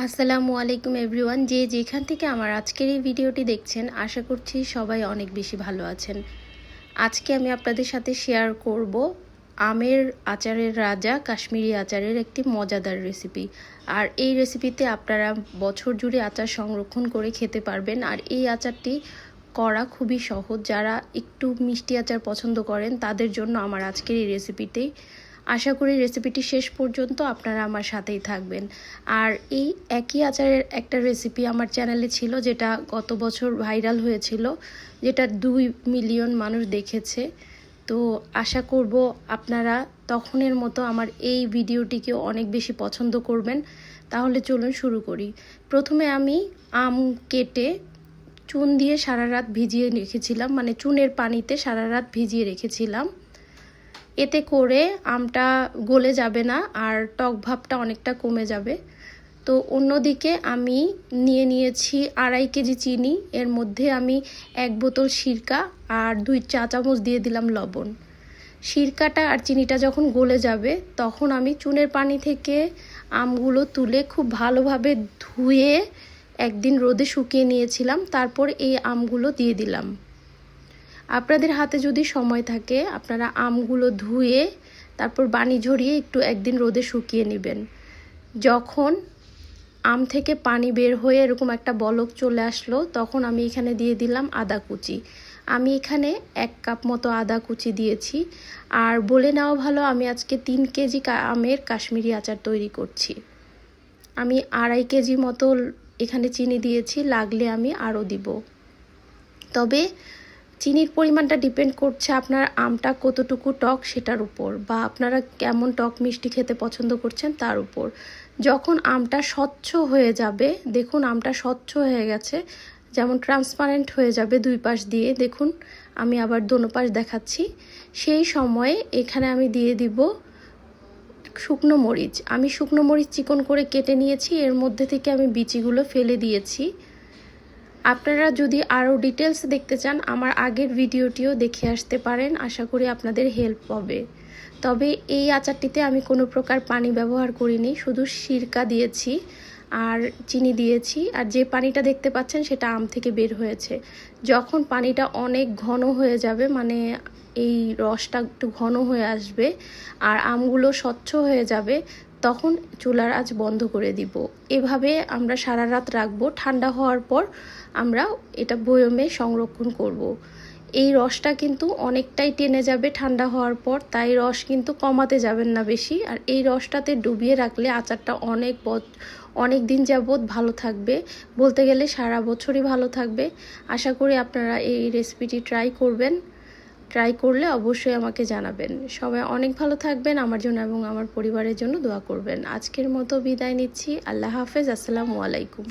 আসসালামু আলাইকুম এভরিওয়ান, যে যেখান থেকে আমার আজকের এই ভিডিওটি দেখছেন আশা করছি সবাই অনেক বেশি ভালো আছেন। আজকে আমি আপনাদের সাথে শেয়ার করব আমের আচারের রাজা কাশ্মীরি আচারের একটি মজাদার রেসিপি। আর এই রেসিপিতে আপনারা বছর জুড়ে আচার সংরক্ষণ করে খেতে পারবেন। আর এই আচারটি করা খুবই সহজ। যারা একটু মিষ্টি আচার পছন্দ করেন তাদের জন্য আমার আজকের এই রেসিপিটি। আশা করি রেসিপিটি শেষ পর্যন্ত আপনারা আমার সাথেই থাকবেন। আর এই একই আচারের একটা রেসিপি আমার চ্যানেলে ছিল, যেটা গত বছর ভাইরাল হয়েছিল, যেটা 2 মিলিয়ন মানুষ দেখেছে। তো আশা করব আপনারা তখনের মতো আমার এই ভিডিওটিকেও অনেক বেশি পছন্দ করবেন। তাহলে চলুন শুরু করি। প্রথমে আমি আম কেটে চুন দিয়ে সারা রাত ভিজিয়ে রেখেছিলাম, মানে চুনের পানিতে সারা রাত ভিজিয়ে রেখেছিলাম। এতে করে আমটা গলে যাবে না আর টক ভাবটা অনেকটা কমে যাবে। তো অন্যদিকে আমি নিয়েছি 2.5 কেজি চিনি। এর মধ্যে আমি 1 বোতল সিরকা আর 2 চা চামচ দিয়ে দিলাম লবণ। সিরকাটা আর চিনিটা যখন গলে যাবে তখন আমি চুনের পানি থেকে আমগুলো তুলে খুব ভালোভাবে ধুয়ে একদিন রোদে শুকিয়ে নিয়েছিলাম। তারপর এই আমগুলো দিয়ে দিলাম। আপনাদের হাতে যদি সময় থাকে আপনারা আমগুলো ধুয়ে তারপর পানি ঝরিয়ে একটু একদিন রোদে শুকিয়ে নেবেন। যখন আম থেকে পানি বের হয়ে এরকম একটা বলক চলে আসলো তখন আমি এখানে দিয়ে দিলাম আদা কুচি। আমি এখানে 1 কাপ মতো আদা কুচি দিয়েছি। আর বলে নেওয়া ভালো, আমি আজকে 3 কেজি আমের কাশ্মীরি আচার তৈরি করছি। আমি 2.5 কেজি মতো এখানে চিনি দিয়েছি, লাগলে আমি আরও দিব। তবে চিনির পরিমাণটা ডিপেন্ড করছে আপনার আমটা কতটুকু টক সেটার উপর, বা আপনারা কেমন টক মিষ্টি খেতে পছন্দ করছেন তার উপর। যখন আমটা স্বচ্ছ হয়ে যাবে, দেখুন আমটা স্বচ্ছ হয়ে গেছে, যেমন ট্রান্সপারেন্ট হয়ে যাবে 2 পাশ দিয়ে, দেখুন আমি আবার দোনো পাশ দেখাচ্ছি। সেই সময়ে এখানে আমি দিয়ে দিব শুকনো মরিচ। আমি শুকনো মরিচ চিকন করে কেটে নিয়েছি, এর মধ্যে থেকে আমি বিচিগুলো ফেলে দিয়েছি। আপনারা যদি আরও ডিটেলস দেখতে চান আমার আগের ভিডিওটিও দেখে আসতে পারেন, আশা করি আপনাদের হেল্প হবে। তবে এই আচারটিতে আমি কোনো প্রকার পানি ব্যবহার করিনি, শুধু সিরকা দিয়েছি আর চিনি দিয়েছি। আর যে পানিটা দেখতে পাচ্ছেন সেটা আম থেকে বের হয়েছে। যখন পানিটা অনেক ঘন হয়ে যাবে, মানে এই রসটা একটু ঘন হয়ে আসবে আর আমগুলো স্বচ্ছ হয়ে যাবে, তখন চুলার আঁচ বন্ধ করে দিব। এভাবে আমরা সারা রাত রাখবো। ঠান্ডা হওয়ার পর আমরা এটা বয়মে সংরক্ষণ করব। এই রসটা কিন্তু অনেকটাই টেনে যাবে ঠান্ডা হওয়ার পর, তাই রস কিন্তু কমাতে যাবেন না বেশি। আর এই রসটাতে ডুবিয়ে রাখলে আচারটা অনেক দিন যাবত ভালো থাকবে, বলতে গেলে সারা বছরই ভালো থাকবে। আশা করি আপনারা এই রেসিপিটি ট্রাই করবেন। ট্রাই করলে অবশ্যই আমাকে জানাবেন। সবাই অনেক ভালো থাকবেন, আমার জন্য এবং আমার পরিবারের জন্য দোয়া করবেন। আজকের মতো বিদায় নিচ্ছি। আল্লাহ হাফেজ। আসসালামু আলাইকুম।